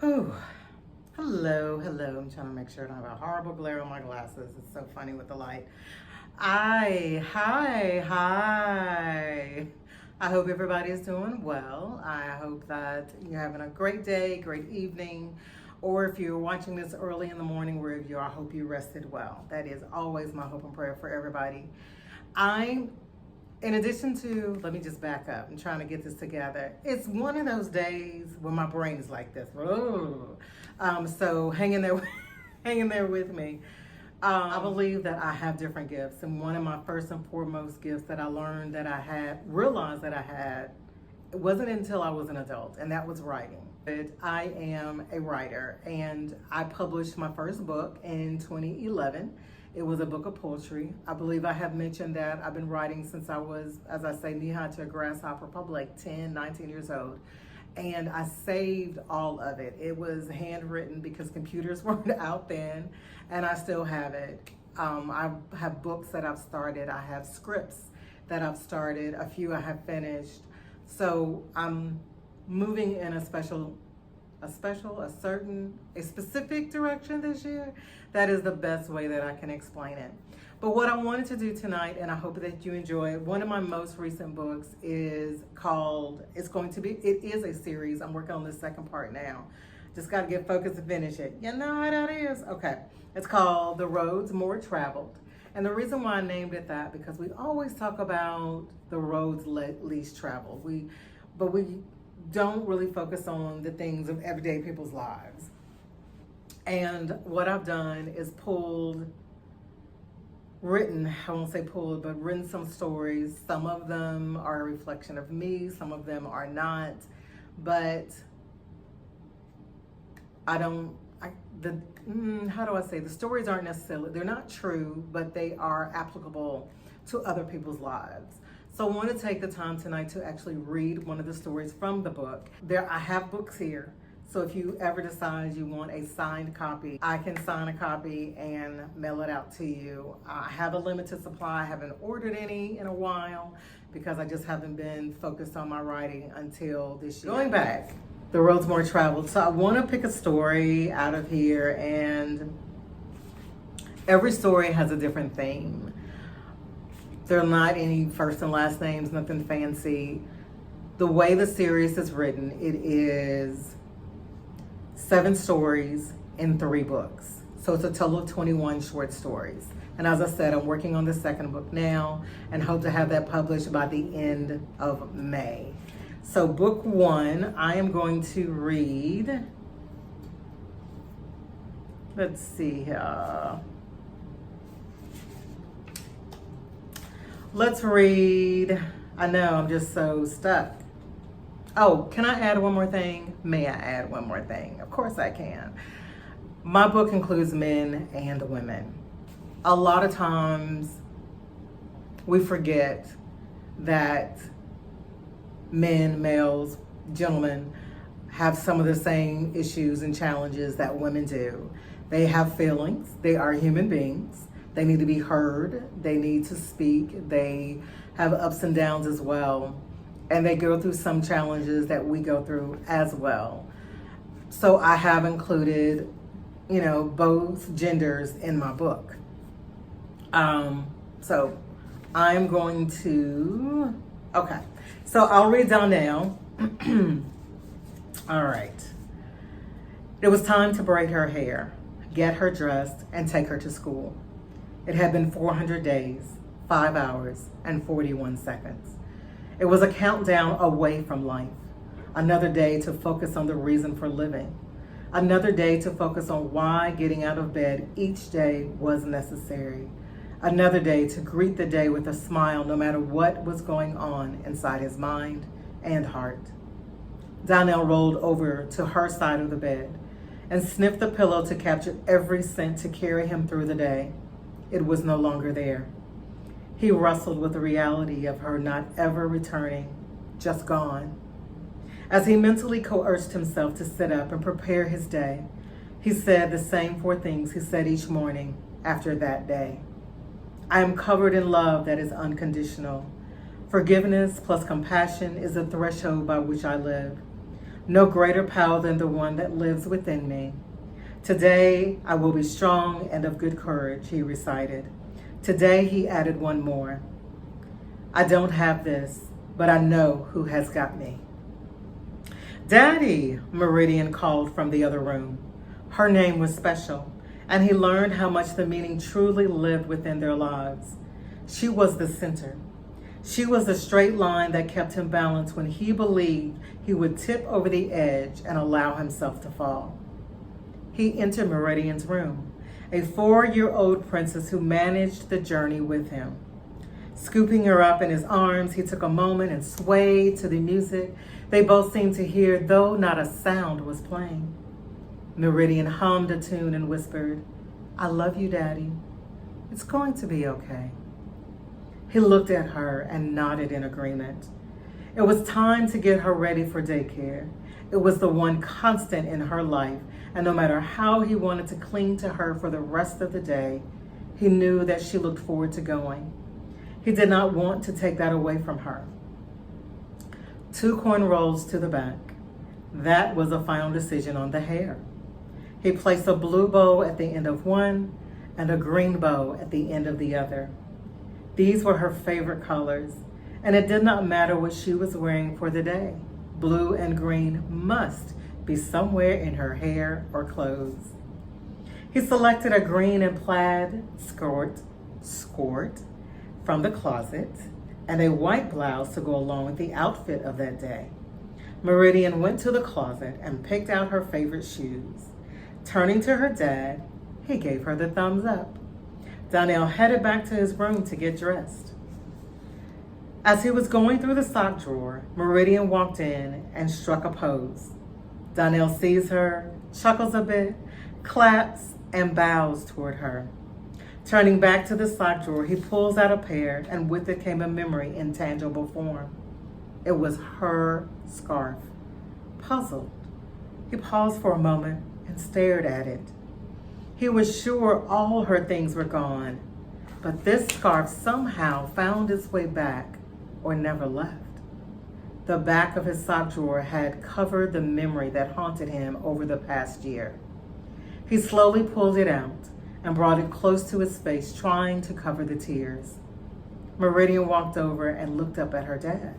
Whew. Hello. I'm trying to make sure I don't have a horrible glare on my glasses. It's so funny with the light. Hi. I hope everybody is doing well. I hope that you're having a great day, great evening, or if you're watching this early in the morning, wherever you are, I hope you rested well. That is always my hope and prayer for everybody. In addition to, let me just back up. I'm trying to get this together. It's one of those days when my brain is like this. So hang in there, hang in there with me. I believe that I have different gifts, and one of my first and foremost gifts that I learned that I had, realized that I had, it wasn't until I was an adult, and that was writing. I am a writer, and I published my first book in 2011. It was a book of poetry. I believe I have mentioned that I've been writing since I was, as I say, knee-high to a grasshopper, probably like 10, 19 years old. And I saved all of it. It was handwritten because computers weren't out then, and I still have it. I have books that I've started. I have scripts that I've started. A few I have finished. So I'm moving in a specific direction this year. That is the best way that I can explain it. But what I wanted to do tonight, and I hope that you enjoy it, one of my most recent books is called, it is a series. I'm working on the second part now. Just got to get focused to finish it. You know how that is? Okay. It's called The Roads More Traveled. And the reason why I named it that, because we always talk about the roads least traveled. But we don't really focus on the things of everyday people's lives. And what I've done is written some stories. Some of them are a reflection of me, some of them are not. But how do I say, the stories aren't necessarily, they're not true, but they are applicable to other people's lives. So I want to take the time tonight to actually read one of the stories from the book. I have books here. So if you ever decide you want a signed copy, I can sign a copy and mail it out to you. I have a limited supply. I haven't ordered any in a while because I just haven't been focused on my writing until this year. Going back, The Roads More Traveled. So I want to pick a story out of here, and every story has a different theme. There are not any first and last names, nothing fancy. The way the series is written, it is 7 stories in 3 books. So it's a total of 21 short stories. And as I said, I'm working on the second book now and hope to have that published by the end of May. So book 1, I am going to read, let's see here. Let's read, I know I'm just so stuck. Oh, can I add one more thing? May I add one more thing? Of course I can. My book includes men and women. A lot of times we forget that men, males, gentlemen have some of the same issues and challenges that women do. They have feelings. They are human beings. They need to be heard. They need to speak. They have ups and downs as well. And they go through some challenges that we go through as well. So I have included, both genders in my book. So I'm going to, okay. So I'll read Donell. All right. It was time to braid her hair, get her dressed, and take her to school. It had been 400 days, 5 hours, and 41 seconds. It was a countdown away from life. Another day to focus on the reason for living. Another day to focus on why getting out of bed each day was necessary. Another day to greet the day with a smile no matter what was going on inside his mind and heart. Donell rolled over to her side of the bed and sniffed the pillow to capture every scent to carry him through the day. It was no longer there. He wrestled with the reality of her not ever returning, just gone. As he mentally coerced himself to sit up and prepare his day, he said the same 4 things he said each morning after that day. I am covered in love that is unconditional. Forgiveness plus compassion is the threshold by which I live. No greater power than the one that lives within me. Today I will be strong and of good courage, he recited. Today he added one more. I don't have this, but I know who has got me. Daddy, Meridian called from the other room. Her name was special, and he learned how much the meaning truly lived within their lives. She was the center. She was the straight line that kept him balanced when he believed he would tip over the edge and allow himself to fall. He entered Meridian's room, a 4-year-old princess who managed the journey with him. Scooping her up in his arms, he took a moment and swayed to the music they both seemed to hear, though not a sound was playing. Meridian hummed a tune and whispered, I love you, Daddy. It's going to be okay. He looked at her and nodded in agreement. It was time to get her ready for daycare. It was the one constant in her life, and no matter how he wanted to cling to her for the rest of the day, he knew that she looked forward to going. He did not want to take that away from her. 2 cornrows to the back. That was a final decision on the hair. He placed a blue bow at the end of one and a green bow at the end of the other. These were her favorite colors, and it did not matter what she was wearing for the day. Blue and green must be somewhere in her hair or clothes. He selected a green and plaid skirt from the closet and a white blouse to go along with the outfit of that day. Meridian went to the closet and picked out her favorite shoes. Turning to her dad, he gave her the thumbs up. Donell headed back to his room to get dressed. As he was going through the sock drawer, Meridian walked in and struck a pose. Donell sees her, chuckles a bit, claps, and bows toward her. Turning back to the sock drawer, he pulls out a pair, and with it came a memory in tangible form. It was her scarf. Puzzled, he paused for a moment and stared at it. He was sure all her things were gone, but this scarf somehow found its way back or never left. The back of his sock drawer had covered the memory that haunted him over the past year. He slowly pulled it out and brought it close to his face, trying to cover the tears. Meridian walked over and looked up at her dad.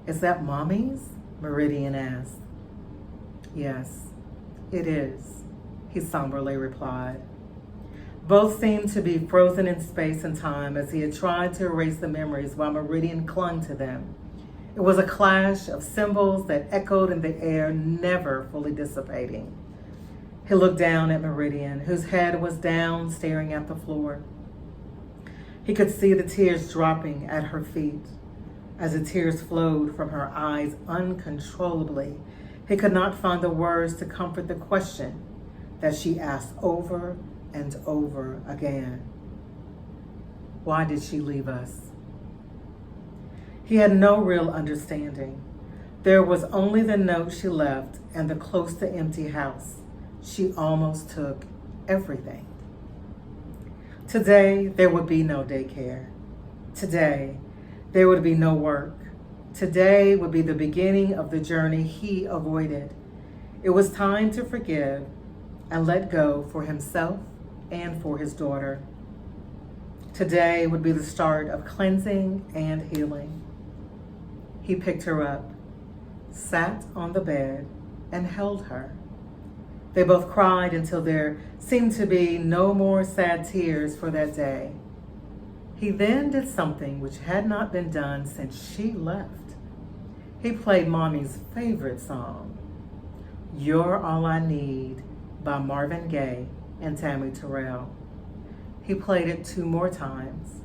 Is that Mommy's? Meridian asked. Yes, it is, he somberly replied. Both seemed to be frozen in space and time as he had tried to erase the memories while Meridian clung to them. It was a clash of symbols that echoed in the air, never fully dissipating. He looked down at Meridian, whose head was down, staring at the floor. He could see the tears dropping at her feet. As the tears flowed from her eyes uncontrollably, he could not find the words to comfort the question that she asked over and over again. Why did she leave us? He had no real understanding. There was only the note she left and the close to empty house. She almost took everything. Today, there would be no daycare. Today, there would be no work. Today would be the beginning of the journey he avoided. It was time to forgive and let go for himself and for his daughter. Today would be the start of cleansing and healing. He picked her up, sat on the bed, and held her. They both cried until there seemed to be no more sad tears for that day. He then did something which had not been done since she left. He played Mommy's favorite song, You're All I Need by Marvin Gaye and Tammy Terrell. He played it 2 more times.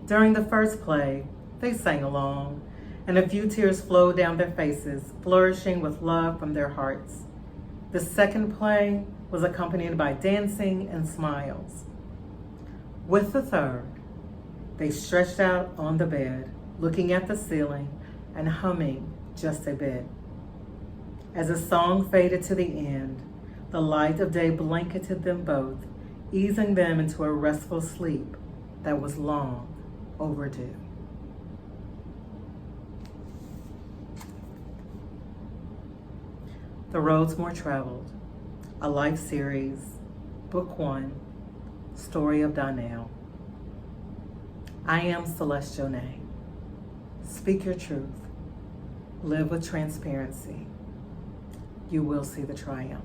During the first play, they sang along, and a few tears flowed down their faces, flourishing with love from their hearts. The second play was accompanied by dancing and smiles. With the third, they stretched out on the bed, looking at the ceiling and humming just a bit. As the song faded to the end, the light of day blanketed them both, easing them into a restful sleep that was long overdue. The Roads More Traveled, a life series, Book 1, Story of Donell. I am Celeste Jonay. Speak your truth. Live with transparency. You will see the triumph.